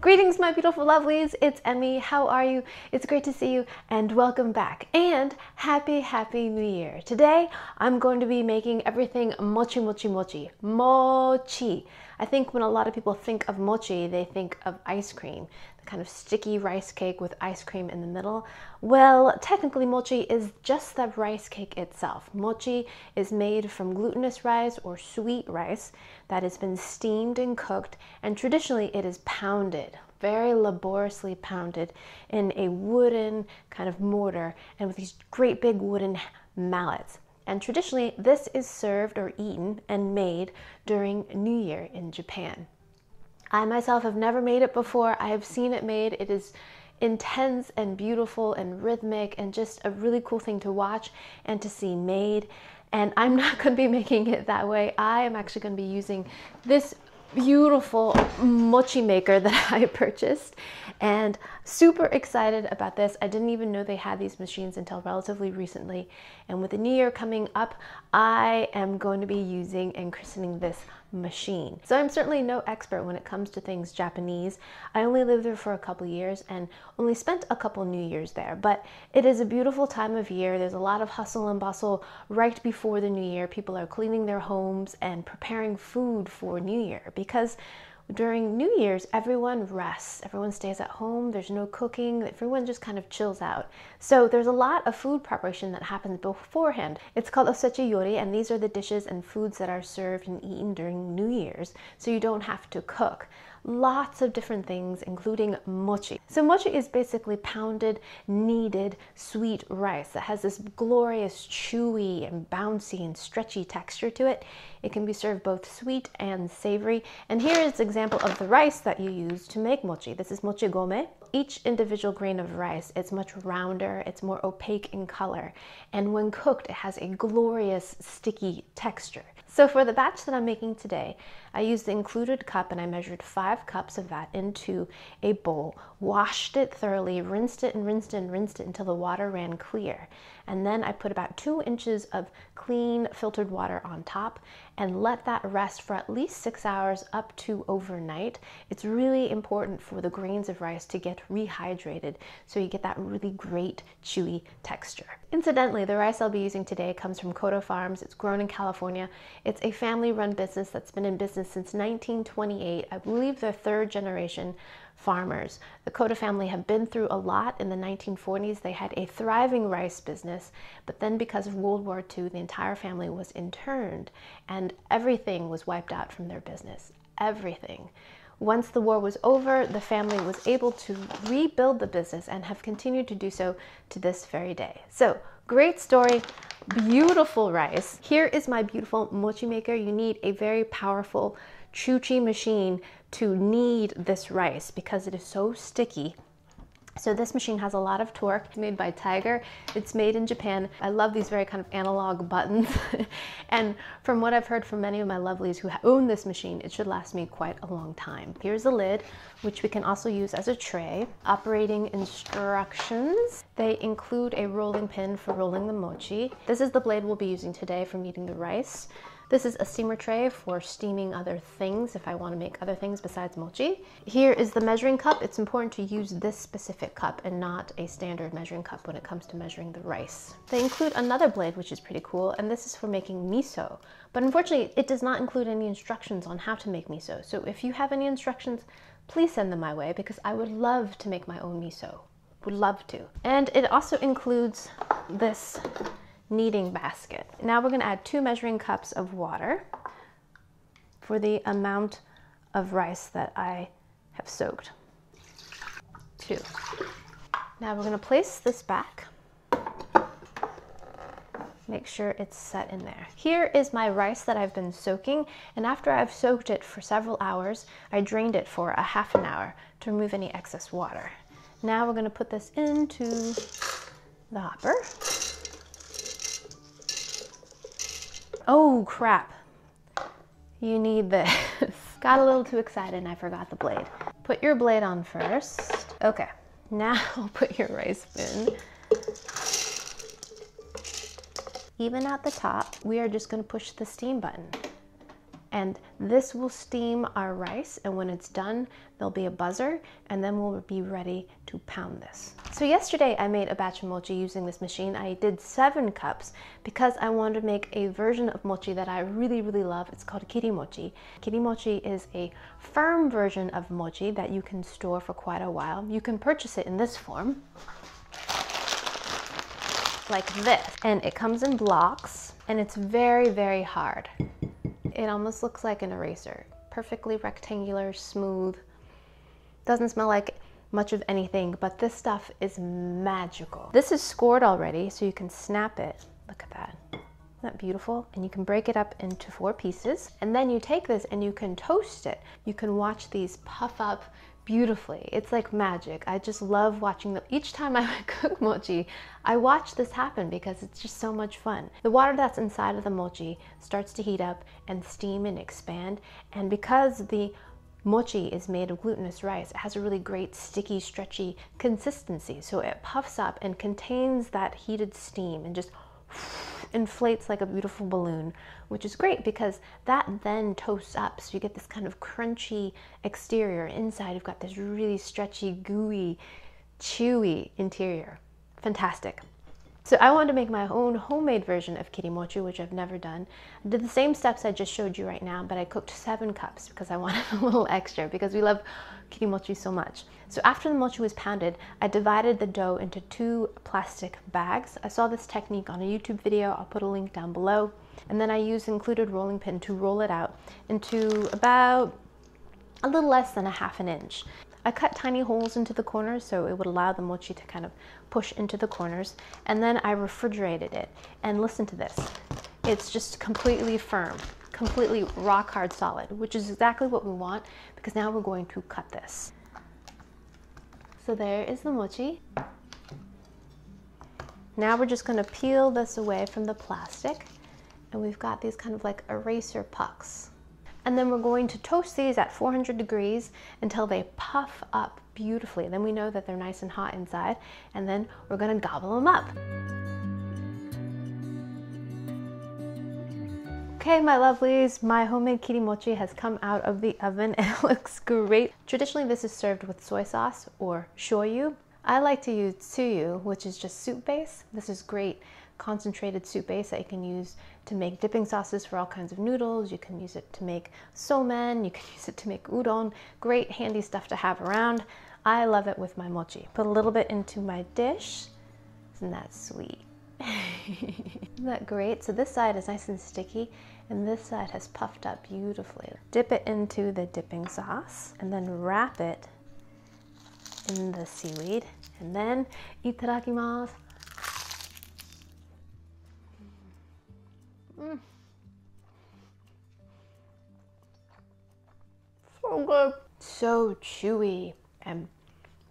Greetings, my beautiful lovelies. It's Emmy. How are you? It's great to see you and welcome back. And happy New Year. Today, I'm going to be making everything mochi, mochi, mochi. Mochi. I think when a lot of people think of mochi, they think of ice cream. The kind of sticky rice cake with ice cream in the middle. Well, technically mochi is just the rice cake itself. Mochi is made from glutinous rice or sweet rice that has been steamed and cooked, and traditionally it is pounded, very laboriously pounded in a wooden kind of mortar and with these great big wooden mallets. And traditionally this is served or eaten and made during New Year in Japan. I myself have never made it before. I have seen it made. It is intense and beautiful and rhythmic and just a really cool thing to watch and to see made. And I'm not going to be making it that way. I am actually going to be using this beautiful mochi maker that I purchased, and super excited about this. I didn't even know they had these machines until relatively recently, and with the new year coming up, I am going to be using and christening this machine. So I'm certainly no expert when it comes to things Japanese. I only lived there for a couple years and only spent a couple New Years there, but it is a beautiful time of year. There's a lot of hustle and bustle right before the new year. People are cleaning their homes and preparing food for New Year, because during New Year's, everyone rests, everyone stays at home, there's no cooking, everyone just kind of chills out. So there's a lot of food preparation that happens beforehand. It's called osechi yori, and these are the dishes and foods that are served and eaten during New Year's, so you don't have to cook. Lots of different things, including mochi. So mochi is basically pounded, kneaded, sweet rice that has this glorious, chewy and bouncy and stretchy texture to it. It can be served both sweet and savory. And here is an example of the rice that you use to make mochi. This is mochi gome. Each individual grain of rice, it's much rounder, it's more opaque in color. And when cooked, it has a glorious, sticky texture. So for the batch that I'm making today, I used the included cup and I measured 5 cups of that into a bowl, washed it thoroughly, rinsed it and rinsed it and rinsed it until the water ran clear. And then I put about 2 inches of clean filtered water on top and let that rest for at least 6 hours up to overnight. It's really important for the grains of rice to get rehydrated so you get that really great chewy texture. Incidentally, the rice I'll be using today comes from Koto Farms. It's grown in California. It's a family-run business that's been in business since 1928. I believe they're 3rd generation farmers. The Koto family have been through a lot. In the 1940s, they had a thriving rice business, but then because of World War II, the entire family was interned and everything was wiped out from their business. Everything. Once the war was over, the family was able to rebuild the business and have continued to do so to this very day. So, great story, beautiful rice. Here is my beautiful mochi maker. You need a very powerful chuchi machine to knead this rice because it is so sticky. So this machine has a lot of torque. It's made by Tiger. It's made in Japan. I love these very kind of analog buttons. And from what I've heard from many of my lovelies who own this machine, it should last me quite a long time. Here's the lid, which we can also use as a tray. Operating instructions. They include a rolling pin for rolling the mochi. This is the blade we'll be using today for kneading the rice. This is a steamer tray for steaming other things if I want to make other things besides mochi. Here is the measuring cup. It's important to use this specific cup and not a standard measuring cup when it comes to measuring the rice. They include another blade, which is pretty cool, and this is for making miso. But unfortunately, it does not include any instructions on how to make miso. So if you have any instructions, please send them my way because I would love to make my own miso. Would love to. And it also includes this kneading basket. Now we're going to add 2 measuring cups of water for the amount of rice that I have soaked. 2. Now we're going to place this back. Make sure it's set in there. Here is my rice that I've been soaking, and after I've soaked it for several hours, I drained it for a half an hour to remove any excess water. Now we're going to put this into the hopper. Oh crap, you need this. Got a little too excited and I forgot the blade. Put your blade on first. Okay, now put your rice in. Even at the top, we are just going to push the steam button. And this will steam our rice, and when it's done, there'll be a buzzer, and then we'll be ready to pound this. So yesterday I made a batch of mochi using this machine. I did 7 cups because I wanted to make a version of mochi that I really love. It's called Kirimochi. Kirimochi is a firm version of mochi that you can store for quite a while. You can purchase it in this form, like this, and it comes in blocks, and it's very hard. It almost looks like an eraser. Perfectly rectangular, smooth. Doesn't smell like much of anything, but this stuff is magical. This is scored already, so you can snap it. Look at that. Isn't that beautiful? And you can break it up into 4 pieces, and then you take this and you can toast it. You can watch these puff up beautifully. It's like magic. I just love watching them. Each time I cook mochi, I watch this happen because it's just so much fun. The water that's inside of the mochi starts to heat up and steam and expand, and because the mochi is made of glutinous rice, it has a really great sticky, stretchy consistency. So it puffs up and contains that heated steam and just inflates like a beautiful balloon, which is great because that then toasts up. So you get this kind of crunchy exterior. Inside you've got this really stretchy, gooey, chewy interior. Fantastic. So I wanted to make my own homemade version of kirimochi, which I've never done. I did the same steps I just showed you right now, but I cooked 7 cups because I wanted a little extra because we love kirimochi so much. So after the mochi was pounded, I divided the dough into 2 plastic bags. I saw this technique on a YouTube video. I'll put a link down below. And then I used included rolling pin to roll it out into about a little less than 1/2 inch. I cut tiny holes into the corners so it would allow the mochi to kind of push into the corners, and then I refrigerated it. And listen to this. It's just completely firm, completely rock hard solid, which is exactly what we want because now we're going to cut this. So there is the mochi. Now we're just going to peel this away from the plastic, and we've got these kind of like eraser pucks. And then we're going to toast these at 400 degrees until they puff up beautifully. Then we know that they're nice and hot inside, and then we're gonna gobble them up. Okay, my lovelies, my homemade kirimochi has come out of the oven and it looks great. Traditionally, this is served with soy sauce or shoyu. I like to use tsuyu, which is just soup base. This is great concentrated soup base that you can use to make dipping sauces for all kinds of noodles. You can use it to make somen, you can use it to make udon. Great handy stuff to have around. I love it with my mochi. Put a little bit into my dish. Isn't that sweet? Isn't that great? So this side is nice and sticky, and this side has puffed up beautifully. Dip it into the dipping sauce, and then wrap it in the seaweed, and then itadakimasu. So good. So chewy and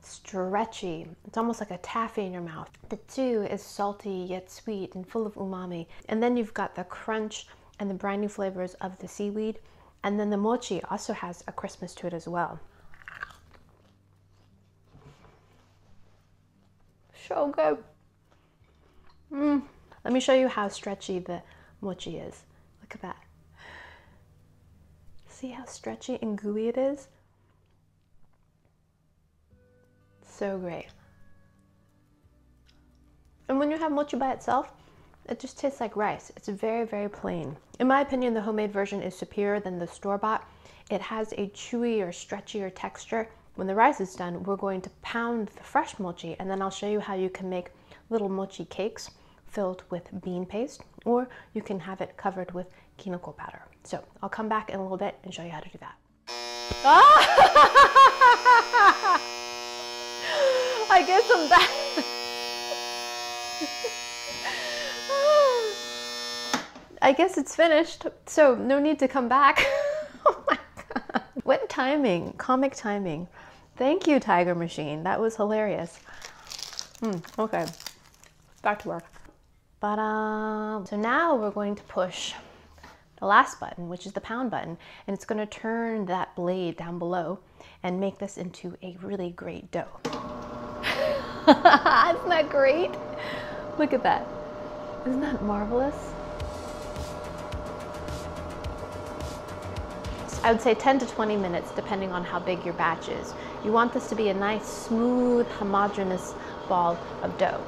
stretchy. It's almost like a taffy in your mouth. The tsuyu is salty yet sweet and full of umami. And then you've got the crunch and the briny flavors of the seaweed. And then the mochi also has a crispness to it as well. So good. Let me show you how stretchy the mochi is. Look at that. See how stretchy and gooey it is? So great. And when you have mochi by itself, it just tastes like rice. It's very plain. In my opinion, the homemade version is superior than the store-bought. It has a chewy or stretchier texture. When the rice is done, we're going to pound the fresh mochi, and then I'll show you how you can make little mochi cakes filled with bean paste, or you can have it covered with kinoko powder. So I'll come back in a little bit and show you how to do that. I guess I'm back. I guess it's finished, so no need to come back. Oh my God. What timing, comic timing. Thank you, Tiger Machine. That was hilarious. Okay, back to work. So now we're going to push the last button, which is the pound button, and it's going to turn that blade down below and make this into a really great dough. Isn't that great? Look at that. Isn't that marvelous? I would say 10 to 20 minutes depending on how big your batch is. You want this to be a nice, smooth, homogeneous ball of dough.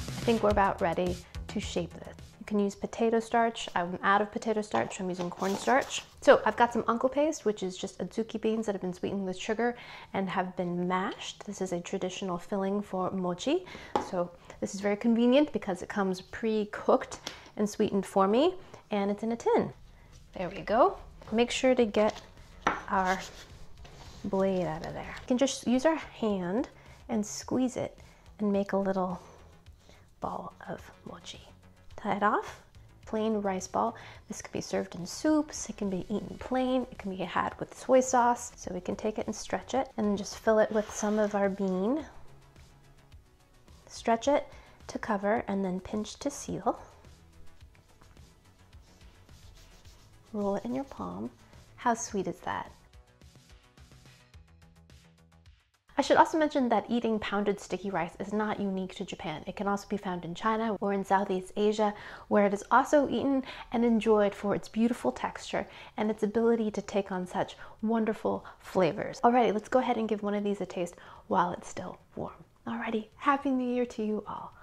I think we're about ready to shape this. You can use potato starch. I'm out of potato starch, so I'm using cornstarch. So I've got some uncle paste, which is just azuki beans that have been sweetened with sugar and have been mashed. This is a traditional filling for mochi. So this is very convenient because it comes pre-cooked and sweetened for me, and it's in a tin. There we go. Make sure to get our blade out of there. We can just use our hand and squeeze it and make a little ball of mochi. Tie it off. Plain rice ball. This can be served in soups, it can be eaten plain, it can be had with soy sauce. So we can take it and stretch it and just fill it with some of our bean. Stretch it to cover and then pinch to seal. Roll it in your palm. How sweet is that? I should also mention that eating pounded sticky rice is not unique to Japan. It can also be found in China or in Southeast Asia, where it is also eaten and enjoyed for its beautiful texture and its ability to take on such wonderful flavors. Alrighty, let's go ahead and give one of these a taste while it's still warm. Alrighty, Happy New Year to you all.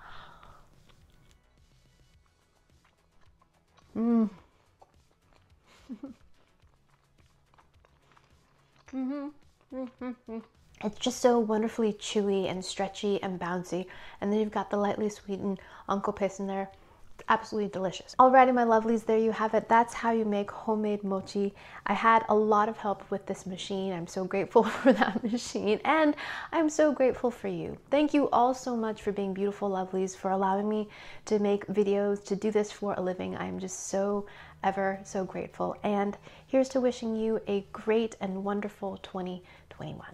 It's just so wonderfully chewy and stretchy and bouncy, and then you've got the lightly sweetened uncle paste in there. It's absolutely delicious. Alrighty, my lovelies, there you have it. That's how you make homemade mochi. I had a lot of help with this machine. I'm so grateful for that machine, and I'm so grateful for you. Thank you all so much for being beautiful lovelies, for allowing me to make videos, to do this for a living. I'm just so ever so grateful, and here's to wishing you a great and wonderful 2021.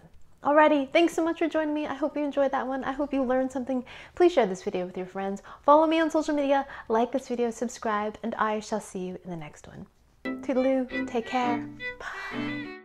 Alrighty, thanks so much for joining me. I hope you enjoyed that one. I hope you learned something. Please share this video with your friends. Follow me on social media, like this video, subscribe, and I shall see you in the next one. Toodaloo, take care, bye.